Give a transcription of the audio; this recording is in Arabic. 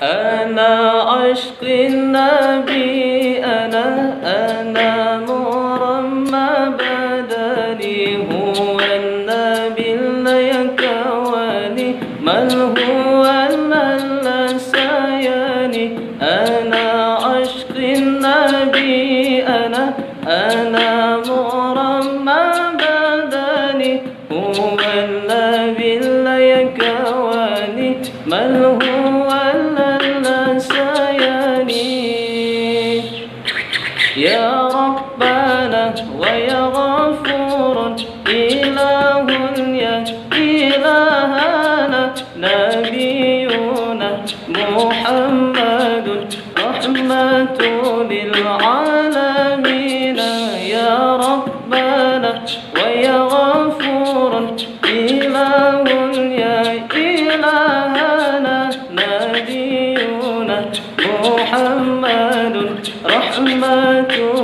أنا عشق النبي أنا مرمى بدني هو النبي اليكواني من هو الملسياني أنا عشق النبي أنا مرمى بدني هو النبي اليكواني من هو يا ربنا ويا غفور إله يا إلهنا نبينا محمد رحمة للعالمين يا ربنا ويا غفور إله يا إلهنا نبينا محمد رحمة